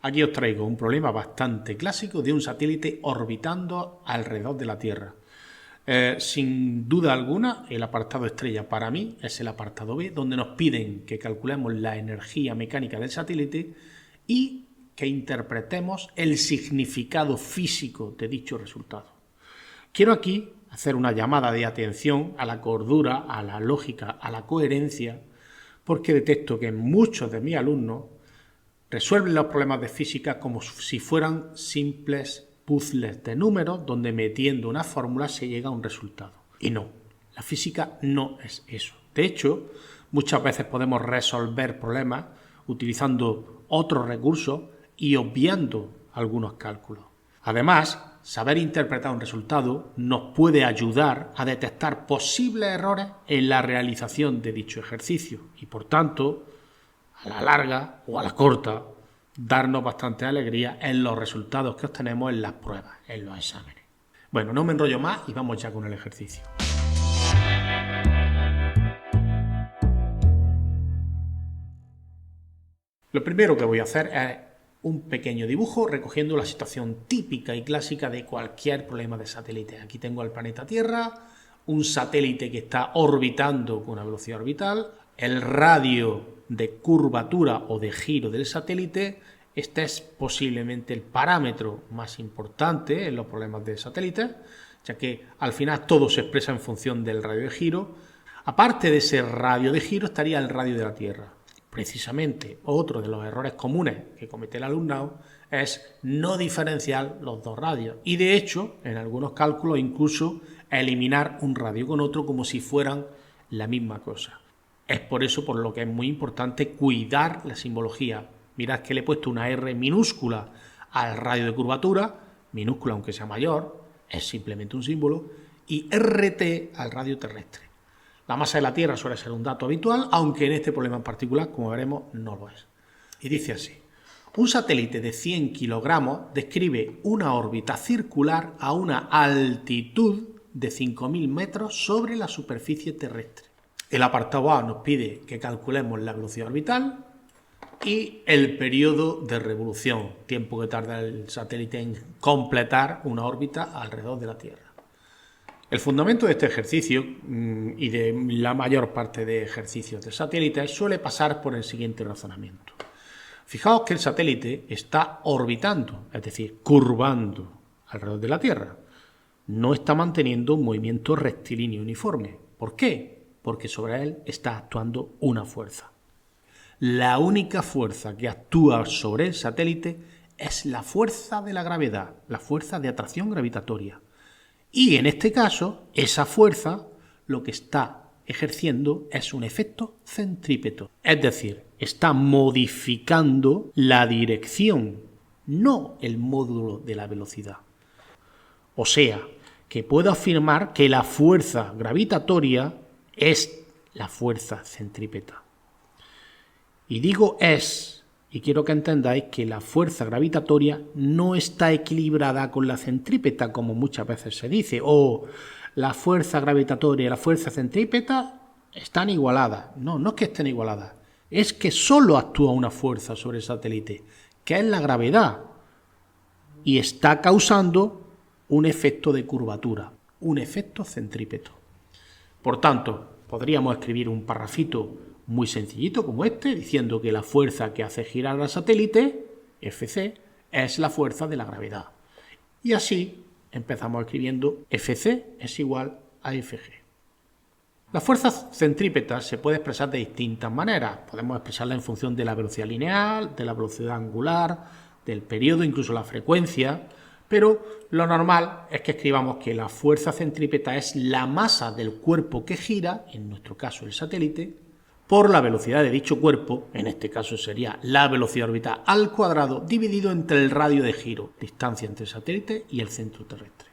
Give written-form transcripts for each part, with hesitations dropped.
Aquí os traigo un problema bastante clásico de un satélite orbitando alrededor de la Tierra. Sin duda alguna, el apartado estrella para mí es el apartado B, donde nos piden que calculemos la energía mecánica del satélite y que interpretemos el significado físico de dicho resultado. Quiero aquí hacer una llamada de atención a la cordura, a la lógica, a la coherencia, porque detecto que muchos de mis alumnos resuelven los problemas de física como si fueran simples puzzles de números donde metiendo una fórmula se llega a un resultado. Y no, la física no es eso. De hecho, muchas veces podemos resolver problemas utilizando otros recursos y obviando algunos cálculos. Además, saber interpretar un resultado nos puede ayudar a detectar posibles errores en la realización de dicho ejercicio y, por tanto, a la larga o a la corta, darnos bastante alegría en los resultados que obtenemos en las pruebas, en los exámenes. Bueno, no me enrollo más y vamos ya con el ejercicio. Lo primero que voy a hacer es un pequeño dibujo recogiendo la situación típica y clásica de cualquier problema de satélite. Aquí tengo al planeta Tierra, un satélite que está orbitando con una velocidad orbital, el radio de curvatura o de giro del satélite. Este es posiblemente el parámetro más importante en los problemas de satélites, ya que al final todo se expresa en función del radio de giro. Aparte de ese radio de giro estaría el radio de la Tierra. Precisamente otro de los errores comunes que comete el alumnado es no diferenciar los dos radios y de hecho en algunos cálculos incluso eliminar un radio con otro como si fueran la misma cosa. Es por eso por lo que es muy importante cuidar la simbología. Mirad que le he puesto una R minúscula al radio de curvatura, minúscula aunque sea mayor, es simplemente un símbolo, y RT al radio terrestre. La masa de la Tierra suele ser un dato habitual, aunque en este problema en particular, como veremos, no lo es. Y dice así: un satélite de 100 kilogramos describe una órbita circular a una altitud de 5.000 metros sobre la superficie terrestre. El apartado A nos pide que calculemos la velocidad orbital y el periodo de revolución, tiempo que tarda el satélite en completar una órbita alrededor de la Tierra. El fundamento de este ejercicio y de la mayor parte de ejercicios de satélites suele pasar por el siguiente razonamiento. Fijaos que el satélite está orbitando, es decir, curvando alrededor de la Tierra. No está manteniendo un movimiento rectilíneo uniforme. ¿Por qué? Porque sobre él está actuando una fuerza. La única fuerza que actúa sobre el satélite es la fuerza de la gravedad, la fuerza de atracción gravitatoria. Y en este caso, esa fuerza lo que está ejerciendo es un efecto centrípeto. Es decir, está modificando la dirección, no el módulo de la velocidad. O sea, que puedo afirmar que la fuerza gravitatoria es la fuerza centrípeta. Y digo es, y quiero que entendáis que la fuerza gravitatoria no está equilibrada con la centrípeta, como muchas veces se dice, o la fuerza gravitatoria y la fuerza centrípeta están igualadas. No, no es que estén igualadas, es que solo actúa una fuerza sobre el satélite, que es la gravedad, y está causando un efecto de curvatura, un efecto centrípeto. Por tanto, podríamos escribir un parrafito muy sencillito como este, diciendo que la fuerza que hace girar al satélite, Fc, es la fuerza de la gravedad. Y así empezamos escribiendo Fc es igual a Fg. La fuerza centrípeta se puede expresar de distintas maneras. Podemos expresarla en función de la velocidad lineal, de la velocidad angular, del periodo, incluso la frecuencia, pero lo normal es que escribamos que la fuerza centrípeta es la masa del cuerpo que gira, en nuestro caso el satélite, por la velocidad de dicho cuerpo, en este caso sería la velocidad orbital al cuadrado, dividido entre el radio de giro, distancia entre el satélite y el centro terrestre.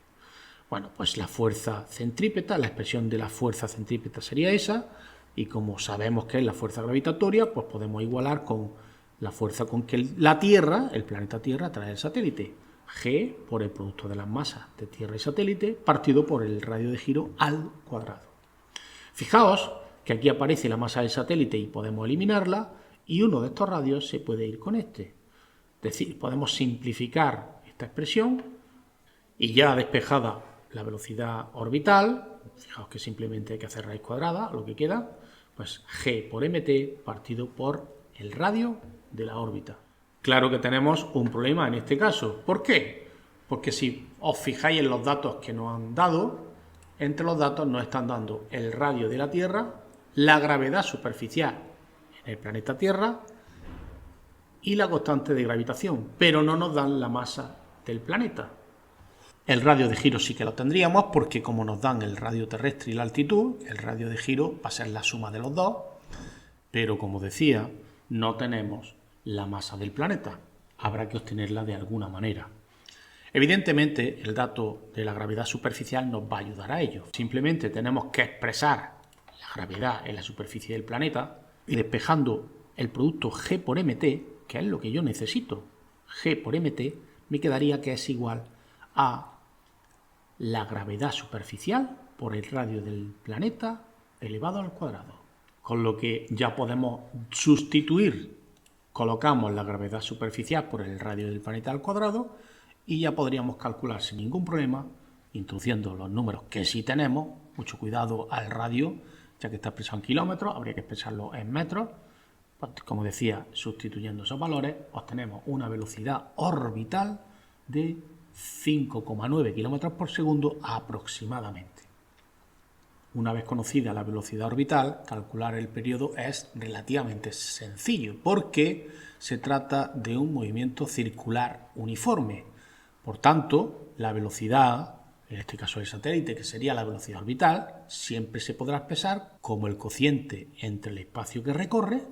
Bueno, pues la fuerza centrípeta, la expresión de la fuerza centrípeta sería esa, y como sabemos que es la fuerza gravitatoria, pues podemos igualar con la fuerza con que la Tierra, el planeta Tierra, atrae el satélite. G por el producto de las masas de Tierra y satélite, partido por el radio de giro al cuadrado. Fijaos que aquí aparece la masa del satélite y podemos eliminarla, y uno de estos radios se puede ir con este. Es decir, podemos simplificar esta expresión y ya despejada la velocidad orbital, fijaos que simplemente hay que hacer raíz cuadrada, lo que queda, pues g por mt partido por el radio de la órbita. Claro que tenemos un problema en este caso. ¿Por qué? Porque si os fijáis en los datos que nos han dado, entre los datos nos están dando el radio de la Tierra, la gravedad superficial en el planeta Tierra y la constante de gravitación, pero no nos dan la masa del planeta. El radio de giro sí que lo tendríamos porque como nos dan el radio terrestre y la altitud, el radio de giro va a ser la suma de los dos, pero como decía, no tenemos la masa del planeta. Habrá que obtenerla de alguna manera. Evidentemente, el dato de la gravedad superficial nos va a ayudar a ello. Simplemente tenemos que expresar la gravedad en la superficie del planeta y despejando el producto G por mt, que es lo que yo necesito, G por mt, me quedaría que es igual a la gravedad superficial por el radio del planeta elevado al cuadrado. Con lo que ya podemos sustituir, colocamos la gravedad superficial por el radio del planeta al cuadrado y ya podríamos calcular sin ningún problema, introduciendo los números que sí tenemos, mucho cuidado al radio, ya que está expresado en kilómetros, habría que expresarlo en metros. Como decía, sustituyendo esos valores, obtenemos una velocidad orbital de 5,9 km por segundo aproximadamente. Una vez conocida la velocidad orbital, calcular el periodo es relativamente sencillo porque se trata de un movimiento circular uniforme. Por tanto, la velocidad, en este caso del satélite, que sería la velocidad orbital, siempre se podrá expresar como el cociente entre el espacio que recorre,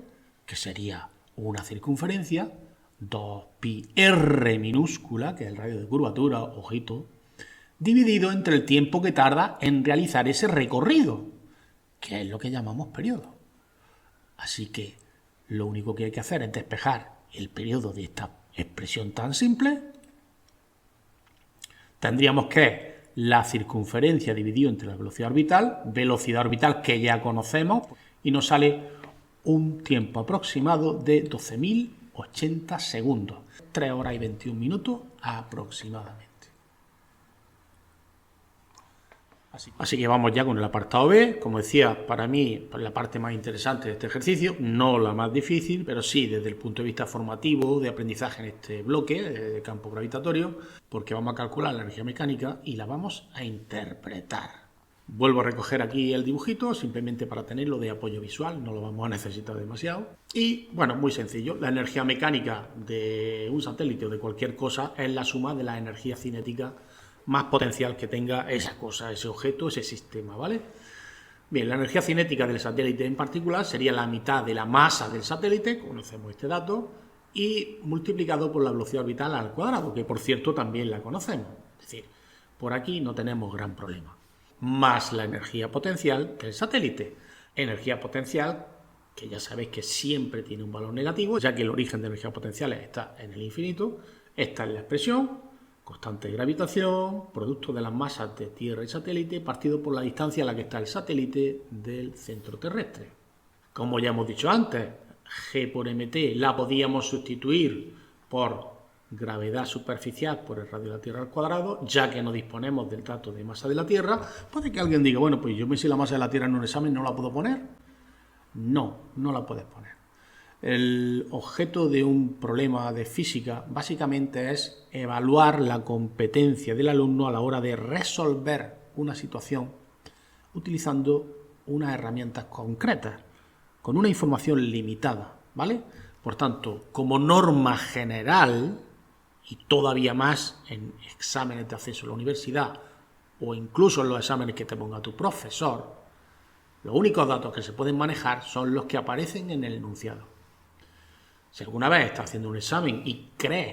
que sería una circunferencia, 2πr minúscula, que es el radio de curvatura, ojito, dividido entre el tiempo que tarda en realizar ese recorrido, que es lo que llamamos periodo. Así que lo único que hay que hacer es despejar el periodo de esta expresión tan simple. Tendríamos que la circunferencia dividido entre la velocidad orbital que ya conocemos, y nos sale un tiempo aproximado de 12.080 segundos, 3 horas y 21 minutos aproximadamente. Así que vamos ya con el apartado B. Como decía, para mí la parte más interesante de este ejercicio, no la más difícil, pero sí desde el punto de vista formativo, de aprendizaje en este bloque de campo gravitatorio, porque vamos a calcular la energía mecánica y la vamos a interpretar. Vuelvo a recoger aquí el dibujito, simplemente para tenerlo de apoyo visual, no lo vamos a necesitar demasiado. Y bueno, muy sencillo, la energía mecánica de un satélite o de cualquier cosa es la suma de la energía cinética más potencial que tenga esa cosa, ese objeto, ese sistema, ¿vale? Bien, la energía cinética del satélite en particular sería la mitad de la masa del satélite, conocemos este dato, y multiplicado por la velocidad orbital al cuadrado, que por cierto también la conocemos. Es decir, por aquí no tenemos gran problema. Más la energía potencial del satélite. Energía potencial que ya sabéis que siempre tiene un valor negativo, ya que el origen de energía potencial está en el infinito. Esta es la expresión. Constante de gravitación, producto de las masas de Tierra y satélite, partido por la distancia a la que está el satélite del centro terrestre. Como ya hemos dicho antes, G por mt la podíamos sustituir por gravedad superficial por el radio de la Tierra al cuadrado, ya que no disponemos del dato de masa de la Tierra. Puede que alguien diga, bueno, pues yo me sé la masa de la Tierra en un examen, ¿no la puedo poner? No, no la puedes poner. El objeto de un problema de física básicamente es evaluar la competencia del alumno a la hora de resolver una situación utilizando unas herramientas concretas, con una información limitada, ¿vale? Por tanto, como norma general, y todavía más en exámenes de acceso a la universidad o incluso en los exámenes que te ponga tu profesor, los únicos datos que se pueden manejar son los que aparecen en el enunciado. Si alguna vez estás haciendo un examen y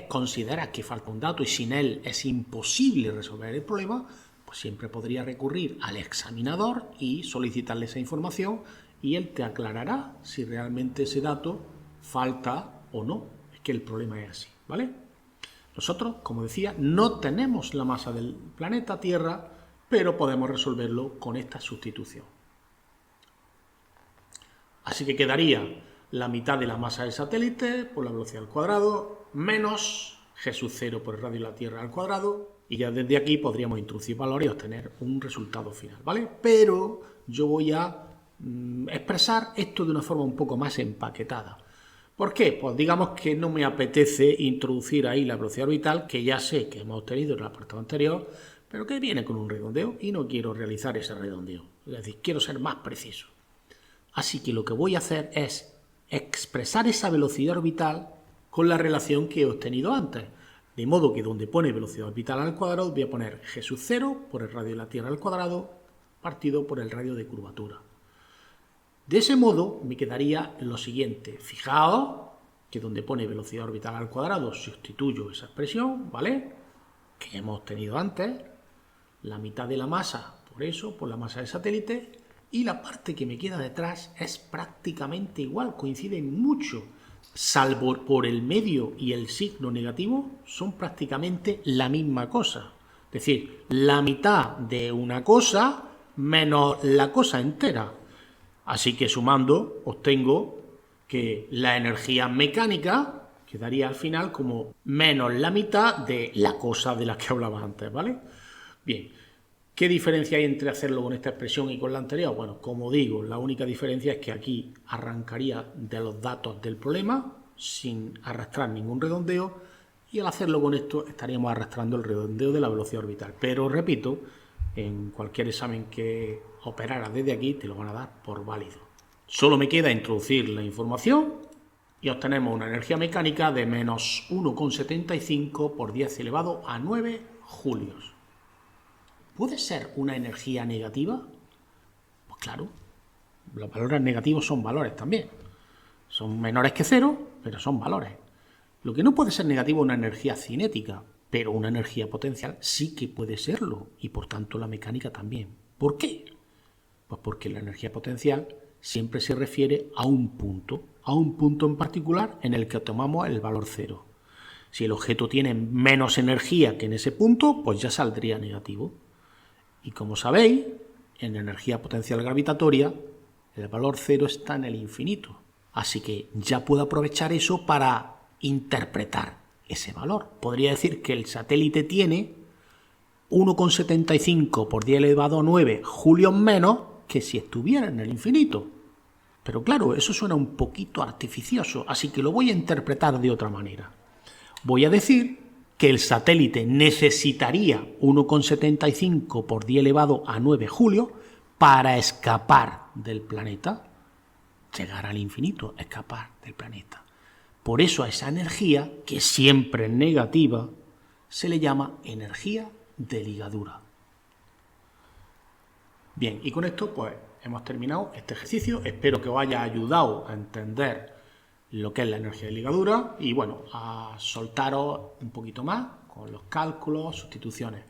consideras que falta un dato y sin él es imposible resolver el problema, pues siempre podrías recurrir al examinador y solicitarle esa información y él te aclarará si realmente ese dato falta o no. Es que el problema es así, ¿vale? Nosotros, como decía, no tenemos la masa del planeta Tierra, pero podemos resolverlo con esta sustitución. Así que quedaría la mitad de la masa del satélite por la velocidad al cuadrado, menos g sub 0 por el radio de la Tierra al cuadrado, y ya desde aquí podríamos introducir valores y obtener un resultado final, ¿vale? Pero yo voy a expresar esto de una forma un poco más empaquetada. ¿Por qué? Pues digamos que no me apetece introducir ahí la velocidad orbital, que ya sé que hemos obtenido en el apartado anterior, pero que viene con un redondeo y no quiero realizar ese redondeo. Es decir, quiero ser más preciso. Así que lo que voy a hacer es expresar esa velocidad orbital con la relación que he obtenido antes. De modo que donde pone velocidad orbital al cuadrado voy a poner g sub 0 por el radio de la Tierra al cuadrado partido por el radio de curvatura. De ese modo me quedaría lo siguiente. Fijaos que donde pone velocidad orbital al cuadrado sustituyo esa expresión, ¿vale? Que hemos obtenido antes. La mitad de la masa, por la masa del satélite. Y la parte que me queda detrás es prácticamente igual, coinciden mucho. Salvo por el medio y el signo negativo, son prácticamente la misma cosa. Es decir, la mitad de una cosa menos la cosa entera. Así que sumando obtengo que la energía mecánica quedaría al final como menos la mitad de la cosa de la que hablaba antes, ¿vale? Bien, ¿qué diferencia hay entre hacerlo con esta expresión y con la anterior? Bueno, como digo, la única diferencia es que aquí arrancaría de los datos del problema sin arrastrar ningún redondeo, y al hacerlo con esto estaríamos arrastrando el redondeo de la velocidad orbital. Pero repito, en cualquier examen que operara desde aquí te lo van a dar por válido. Solo me queda introducir la información y obtenemos una energía mecánica de menos 1,75 por 10 elevado a 9 julios. ¿Puede ser una energía negativa? Pues claro, los valores negativos son valores también. Son menores que cero, pero son valores. Lo que no puede ser negativo es una energía cinética, pero una energía potencial sí que puede serlo, y por tanto la mecánica también. ¿Por qué? Pues porque la energía potencial siempre se refiere a un punto en particular en el que tomamos el valor cero. Si el objeto tiene menos energía que en ese punto, pues ya saldría negativo. Y como sabéis, en energía potencial gravitatoria, el valor cero está en el infinito. Así que ya puedo aprovechar eso para interpretar ese valor. Podría decir que el satélite tiene 1,75 por 10 elevado a 9 julios menos que si estuviera en el infinito. Pero claro, eso suena un poquito artificioso, así que lo voy a interpretar de otra manera. Voy a decir que el satélite necesitaría 1,75 por 10 elevado a 9 julios para escapar del planeta. Llegar al infinito, escapar del planeta. Por eso a esa energía, que siempre es negativa, se le llama energía de ligadura. Bien, y con esto pues hemos terminado este ejercicio. Espero que os haya ayudado a entender lo que es la energía de ligadura y bueno, a soltaros un poquito más con los cálculos, sustituciones.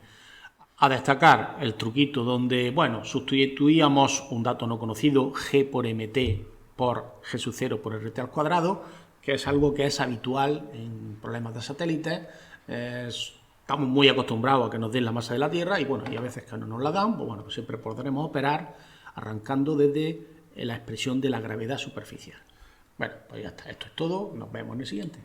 A destacar el truquito donde, bueno, sustituíamos un dato no conocido, g por mt por g sub 0 por rt al cuadrado, que es algo que es habitual en problemas de satélites. Estamos muy acostumbrados a que nos den la masa de la Tierra y bueno, y a veces que no nos la dan, pues bueno, pues siempre podremos operar arrancando desde la expresión de la gravedad superficial. Bueno, pues ya está, esto es todo, nos vemos en el siguiente.